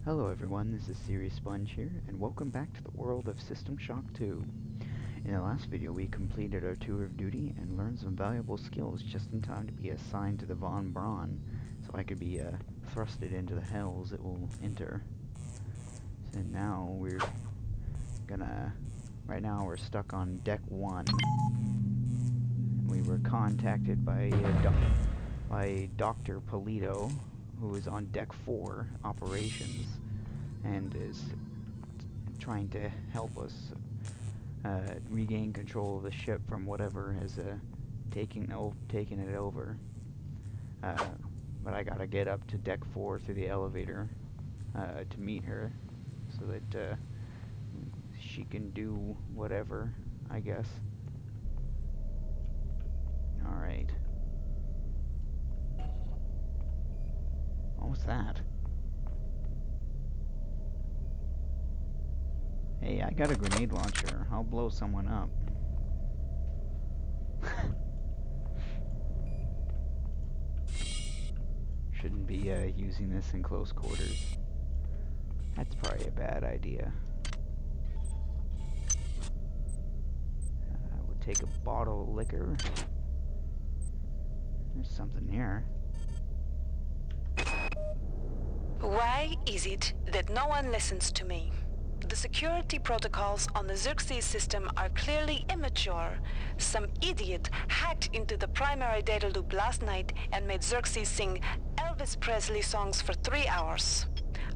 Hello everyone, this is Serious Sponge here, and welcome back to the world of System Shock 2. In the last video we completed our tour of duty and learned some valuable skills just in time to be assigned to the Von Braun, so I could be thrusted into the hells it will enter. And now right now we're stuck on Deck 1. We were contacted by Dr. Polito, who is on Deck 4, Operations, and is trying to help us regain control of the ship from whatever has taken it over. But I gotta get up to Deck 4 through the elevator to meet her, so that she can do whatever, I guess. Alright. What was that? Hey, I got a grenade launcher. I'll blow someone up. Shouldn't be using this in close quarters. That's probably a bad idea. I would take a bottle of liquor. There's something here. Why is it that no one listens to me? The security protocols on the Xerxes system are clearly immature. Some idiot hacked into the primary data loop last night and made Xerxes sing Elvis Presley songs for 3 hours.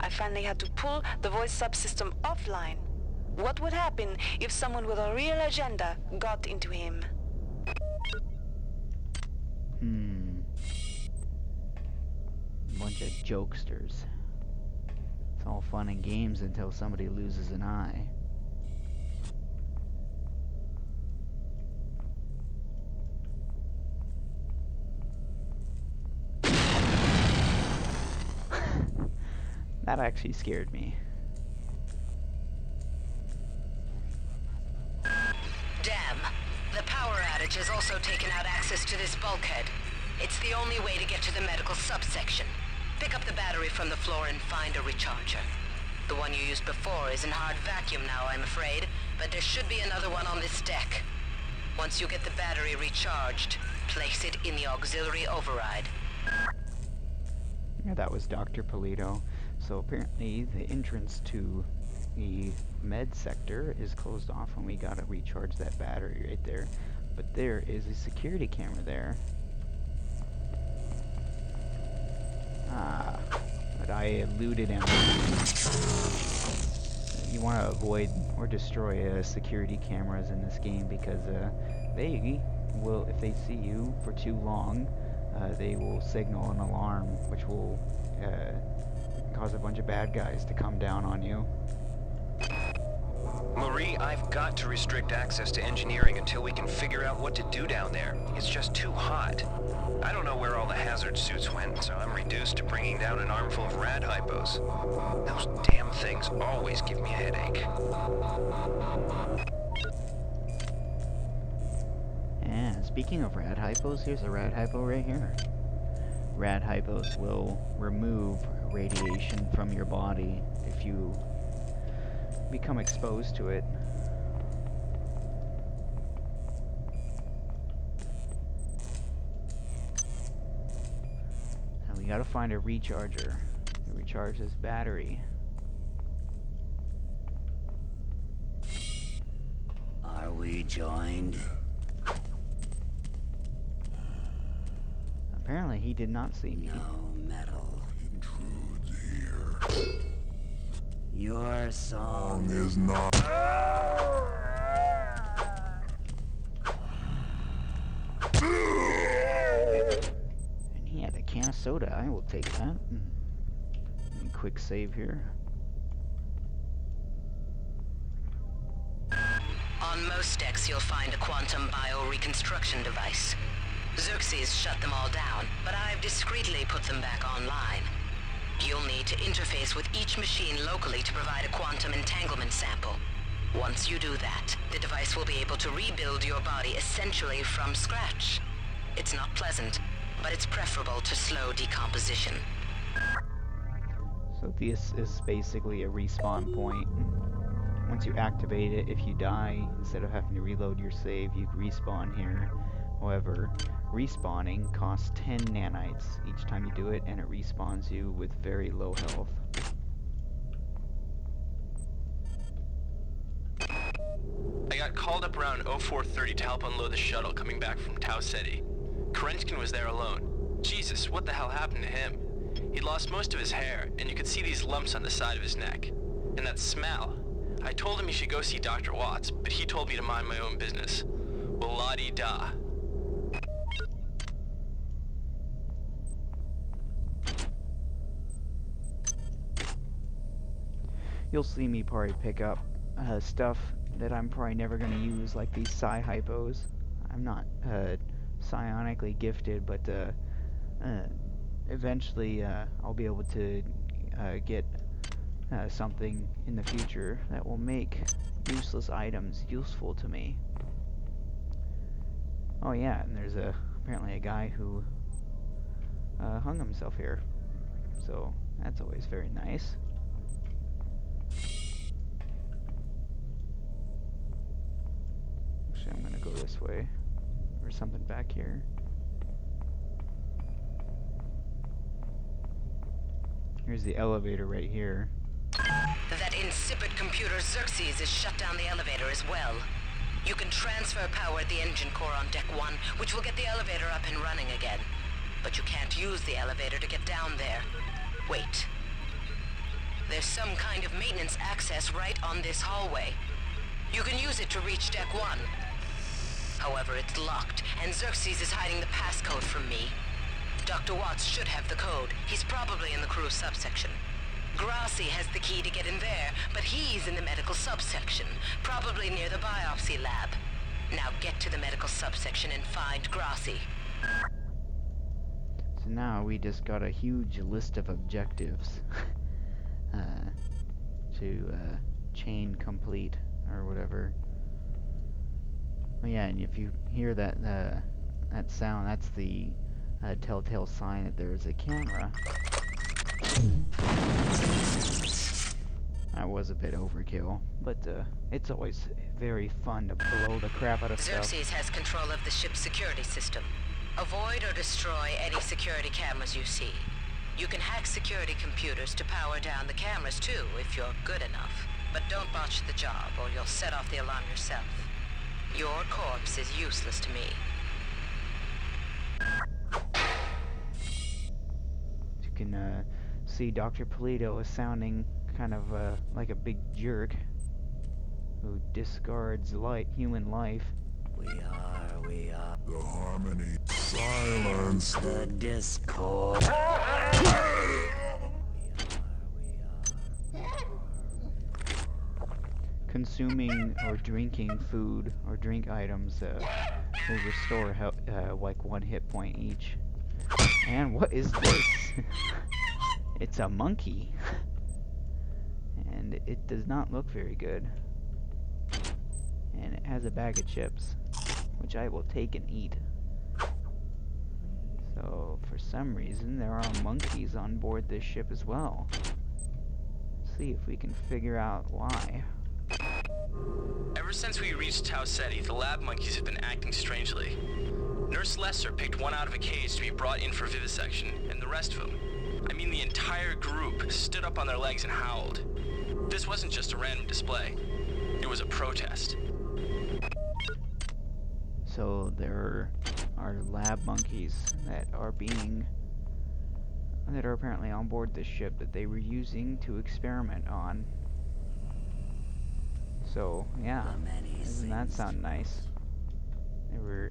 I finally had to pull the voice subsystem offline. What would happen if someone with a real agenda got into him? Bunch of jokesters. It's all fun and games until somebody loses an eye. That actually scared me. Damn. The power outage has also taken out access to this bulkhead. It's the only way to get to the medical subsection. Pick up the battery from the floor and find a recharger. The one you used before is in hard vacuum now, I'm afraid, but there should be another one on this deck. Once you get the battery recharged, place it in the auxiliary override. Yeah, that was Dr. Polito. So apparently the entrance to the med sector is closed off and we gotta recharge that battery right there. But there is a security camera there. But I eluded him. You want to avoid or destroy security cameras in this game because they will, if they see you for too long, they will signal an alarm, which will cause a bunch of bad guys to come down on you. Marie, I've got to restrict access to engineering until we can figure out what to do down there. It's just too hot. I don't know where all the hazard suits went, so I'm reduced to bringing down an armful of rad hypos. Those damn things always give me a headache. And speaking of rad hypos, here's a rad hypo right here. Rad hypos will remove radiation from your body if you become exposed to it. And we gotta find a recharger to recharge this battery. Are we joined? Apparently he did not see me. No metal intrudes here. Your song is not. And he had a can of soda. I will take that. Quick save here. On most decks, you'll find a quantum bioreconstruction device. Xerxes shut them all down, but I've discreetly put them back online. You'll need to interface with each machine locally to provide a quantum entanglement sample. Once you do that, the device will be able to rebuild your body essentially from scratch. It's not pleasant, but it's preferable to slow decomposition. So This is basically a respawn point. Once you activate it, if you die, instead of having to reload your save, you respawn here. However, respawning costs 10 nanites each time you do it, and it respawns you with very low health. I got called up around 0430 to help unload the shuttle coming back from Tau Ceti. Kerenskin was there alone. Jesus, what the hell happened to him? He'd lost most of his hair, and you could see these lumps on the side of his neck. And that smell. I told him he should go see Dr. Watts, but he told me to mind my own business. Well, la-di-da. You'll see me probably pick up stuff that I'm probably never going to use, like these psi-hypos. I'm not psionically gifted, but eventually I'll be able to get something in the future that will make useless items useful to me. Oh yeah, and there's apparently a guy who hung himself here, so that's always very nice. Actually, I'm gonna go this way. There's something back here. Here's the elevator right here. That insipid computer Xerxes has shut down the elevator as well. You can transfer power at the engine core on Deck 1, which will get the elevator up and running again. But you can't use the elevator to get down there. Wait. There's some kind of maintenance access right on this hallway. You can use it to reach Deck 1. However, it's locked, and Xerxes is hiding the passcode from me. Dr. Watts should have the code. He's probably in the crew subsection. Grassi has the key to get in there, but he's in the medical subsection, probably near the biopsy lab. Now get to the medical subsection and find Grassi. So now we just got a huge list of objectives to chain complete, or whatever. Oh yeah, and if you hear that that sound, that's the telltale sign that there's a camera. That was a bit overkill, but it's always very fun to blow the crap out of stuff. Xerxes has control of the ship's security system. Avoid or destroy any security cameras you see. You can hack security computers to power down the cameras too, if you're good enough. But don't botch the job, or you'll set off the alarm yourself. Your corpse is useless to me. You can see Dr. Polito is sounding kind of like a big jerk who discards human life. We are. The harmony. Silence. The discord. Consuming or drinking food or drink items will restore like 1 hit point each. And what is this? It's a monkey. And it does not look very good. And it has a bag of chips, which I will take and eat. So, for some reason, there are monkeys on board this ship as well. Let's see if we can figure out why. Ever since we reached Tau Ceti, the lab monkeys have been acting strangely. Nurse Lesser picked one out of a cage to be brought in for vivisection, and the rest of them, I mean the entire group, stood up on their legs and howled. This wasn't just a random display. It was a protest. So there are lab monkeys that are apparently on board this ship that they were using to experiment on. So yeah, doesn't that sound nice? They were.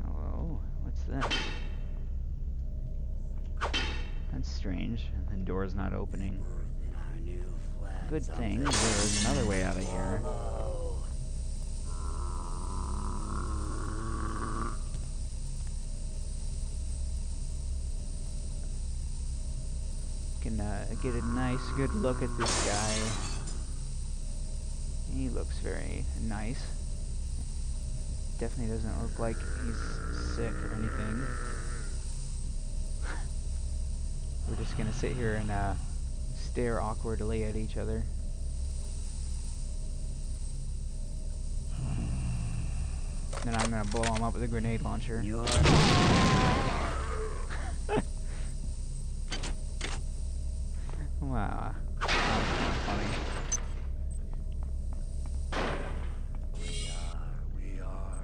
Oh, what's that? That's strange. The door's not opening. Good thing there's another way out of here. Can get a nice, good look at this guy. He looks very nice. Definitely doesn't look like he's sick or anything. We're just gonna sit here and stare awkwardly at each other. Then I'm gonna blow him up with a grenade launcher. You're... Wow. That's funny. We are.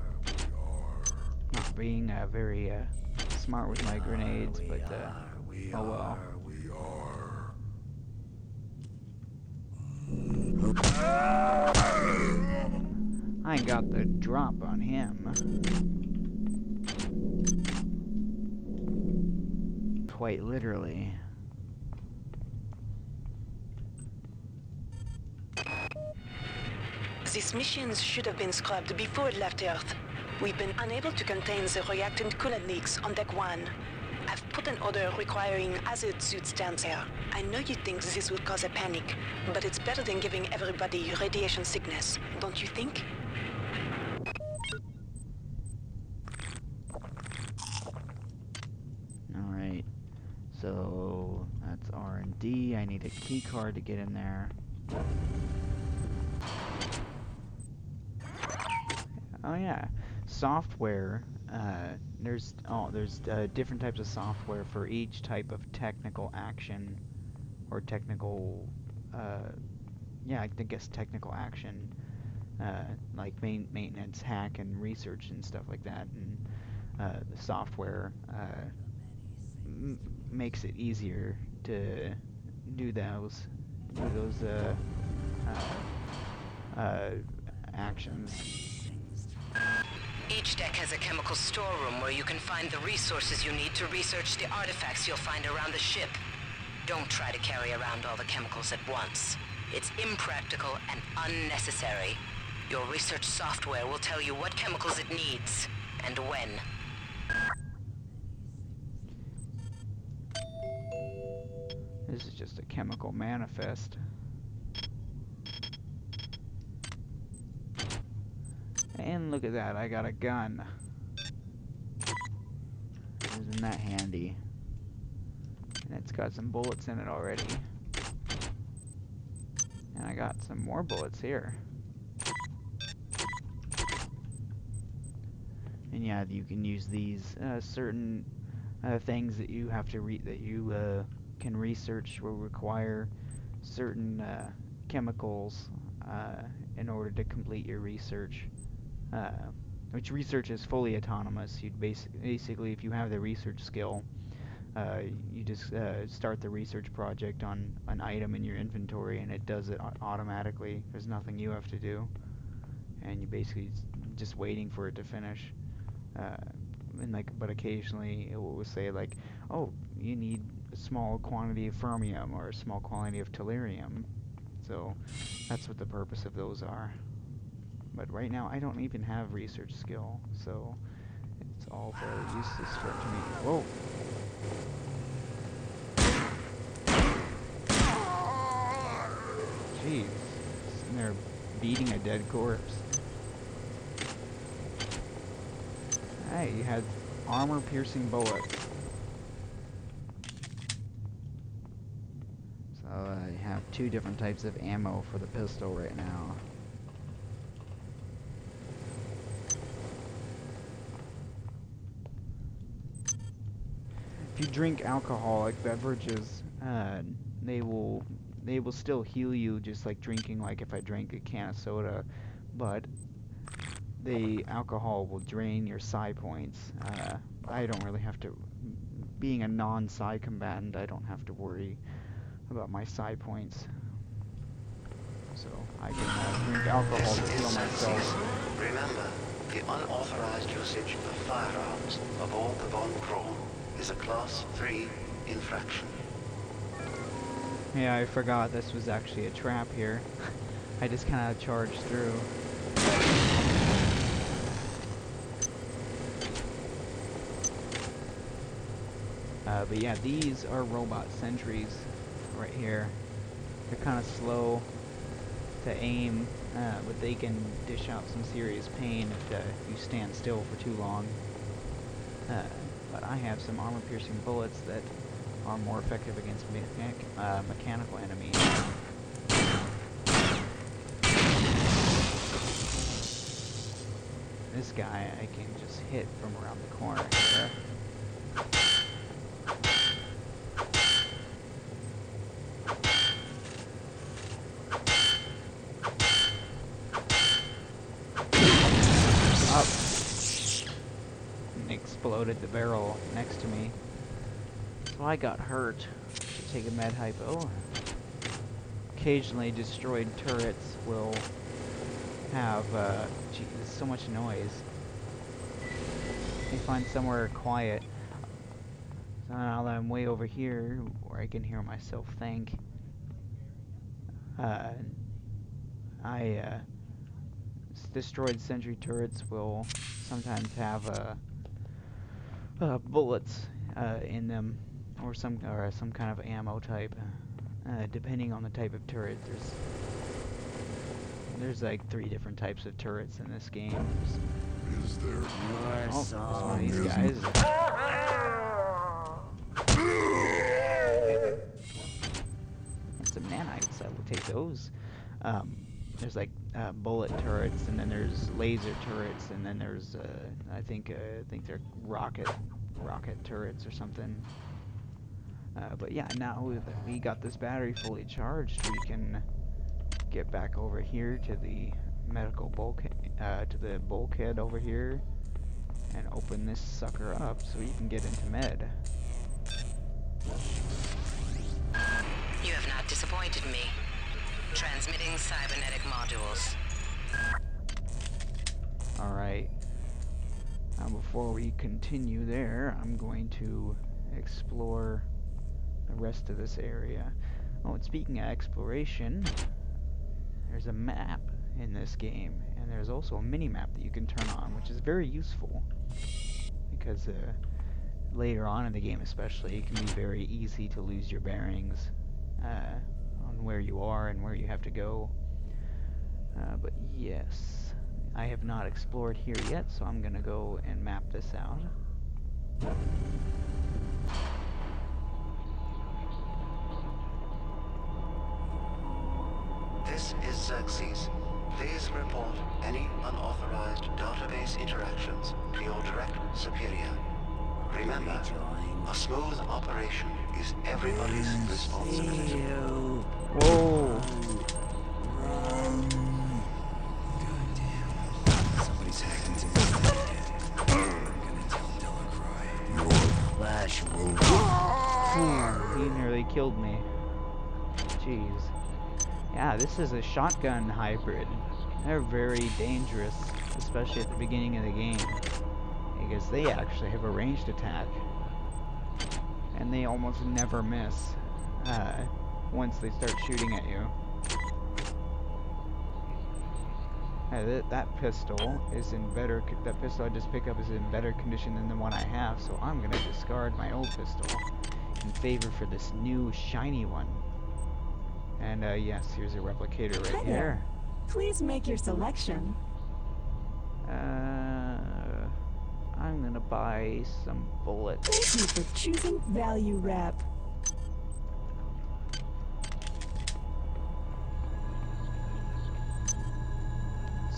Not being very smart with my grenades, but oh well. I got the drop on him. Quite literally. These missions should have been scrubbed before it left Earth. We've been unable to contain the reactant coolant leaks on Deck 1. I've put an order requiring hazard suits down there. I know you think this will cause a panic, but it's better than giving everybody radiation sickness, don't you think? Alright. So that's R&D. I need a key card to get in there. Oh yeah, software. There's different types of software for each type of technical action, or technical. Yeah, I guess technical action, like maintenance, hack, and research and stuff like that. And the software makes it easier to do those actions. Each deck has a chemical storeroom where you can find the resources you need to research the artifacts you'll find around the ship. Don't try to carry around all the chemicals at once. It's impractical and unnecessary. Your research software will tell you what chemicals it needs, and when. This is just a chemical manifest. And look at that, I got a gun. Isn't that handy? And it's got some bullets in it already. And I got some more bullets here. And yeah, you can use these certain things that you have to can research will require certain chemicals in order to complete your research. Which research is fully autonomous. You'd basically, if you have the research skill, you just start the research project on an item in your inventory, and it does it automatically. There's nothing you have to do, and you basically just waiting for it to finish. But occasionally it will say like, oh, you need a small quantity of fermium or a small quantity of tellurium. So that's what the purpose of those are. But right now I don't even have research skill, so it's all very useless for me. Whoa! Jeez, and they're beating a dead corpse. Hey, you had armor-piercing bullets. So I have two different types of ammo for the pistol right now. If you drink alcoholic beverages, they will still heal you, just like drinking. Like if I drank a can of soda, but the alcohol will drain your psi points. I don't really have to. Being a non-psi combatant, I don't have to worry about my psi points. So I can drink alcohol to heal myself. Remember, the unauthorized usage of firearms aboard the Von Chrome is a Class 3 infraction. Yeah, I forgot this was actually a trap here. I just kind of charged through. But yeah, these are robot sentries right here. They're kind of slow to aim, but they can dish out some serious pain if you stand still for too long. But I have some armor-piercing bullets that are more effective against mechanical enemies. This guy I can just hit from around the corner here. Up. And exploded the barrel next to me. So I got hurt. Should take a med hypo. Occasionally destroyed turrets will have, gee, there's so much noise. Let me find somewhere quiet. So now that I'm way over here, where I can hear myself think, destroyed sentry turrets will sometimes have bullets in them, or some kind of ammo type, depending on the type of turret. There's like 3 different types of turrets in this game. Is there Oh, there's one of these guys. And some nanites, I will take those. There's like bullet turrets, and then there's laser turrets, and then there's I think they're rocket turrets or something. But yeah, now that we got this battery fully charged, we can get back over here to the medical bulkhead over here, and open this sucker up so you can get into med. You have not disappointed me. Transmitting cybernetic modules. Alright. Now before we continue there, I'm going to explore the rest of this area. Oh, and speaking of exploration, there's a map in this game, and there's also a mini-map that you can turn on, which is very useful, because later on in the game especially, it can be very easy to lose your bearings on where you are and where you have to go. But yes, I have not explored here yet, so I'm gonna go and map this out. This is Xerxes. Please report any unauthorized database interactions to your direct superior. Remember, a smooth operation is everybody's responsibility. Whoa! Somebody's hacked into this bulkhead. I'm gonna tell Delacroix. Your flash will... He nearly killed me. Jeez. Yeah, this is a shotgun hybrid. They're very dangerous, especially at the beginning of the game, because they actually have a ranged attack, and they almost never miss once they start shooting at you. That pistol is in better. That pistol I just picked up is in better condition than the one I have, so I'm gonna discard my old pistol in favor for this new shiny one. And yes, here's a replicator right here. Please make your selection. I'm gonna buy some bullets. Thank you for choosing Value Wrap.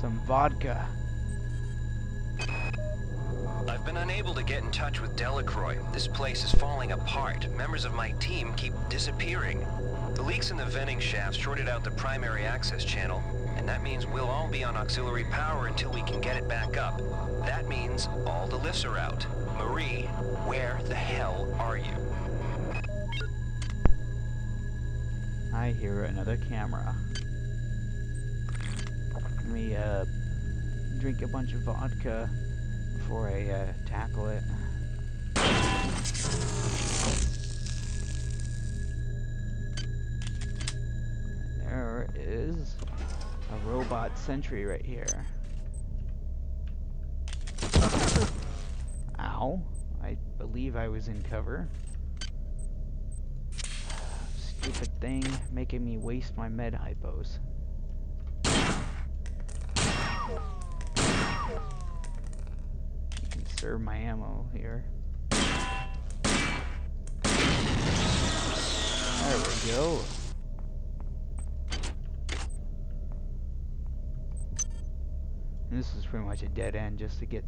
Some vodka. I've been unable to get in touch with Delacroix. This place is falling apart. Members of my team keep disappearing. The leaks in the venting shaft shorted out the primary access channel, and that means we'll all be on auxiliary power until we can get it back up. That means all the lifts are out. Marie, where the hell are you? I hear another camera. Let me drink a bunch of vodka before I tackle it. There is a robot sentry right here. Ow. I believe I was in cover. Stupid thing making me waste my med hypos. Conserve my ammo here. There we go. And this is pretty much a dead end just to get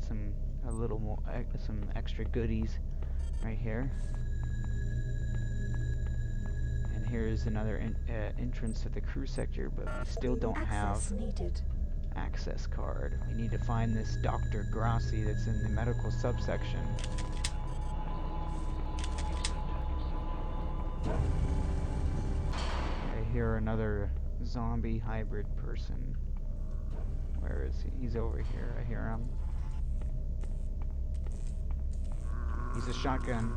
a little more, some extra goodies right here. And here's another entrance to the crew sector, but we still don't have access card. We need to find this Dr. Grassi that's in the medical subsection. I hear another zombie hybrid person. Where is he? He's over here. I hear him. He's a shotgun.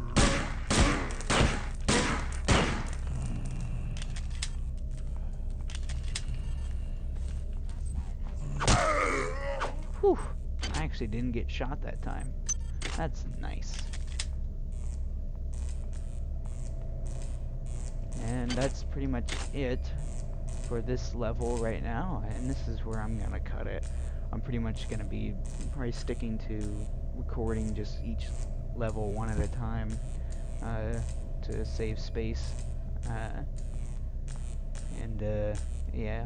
Whew. I actually didn't get shot that time. That's nice. And that's pretty much it for this level right now, and this is where I'm gonna cut it. I'm pretty much gonna be probably sticking to recording just each level one at a time to save space, yeah,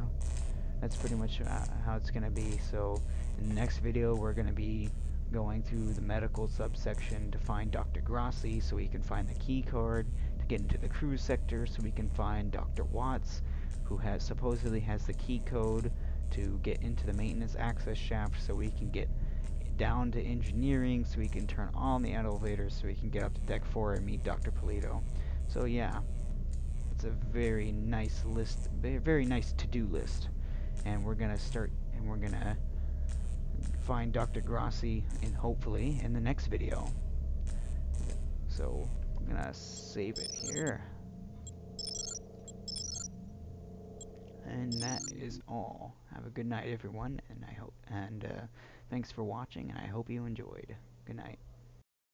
that's pretty much how it's gonna be. So in the next video we're gonna be going through the medical subsection to find Dr. Grassi so we can find the key card to get into the crew sector, so we can find Dr. Watts, who supposedly has the key code to get into the maintenance access shaft, so we can get down to engineering, so we can turn on the elevators, so we can get up to deck 4 and meet Dr. Polito. So yeah, it's a very nice list, very nice to-do list, and we're gonna find Dr. Grassi hopefully in the next video. So I'm gonna save it here. And that is all. Have a good night, everyone, and thanks for watching, and I hope you enjoyed. Good night.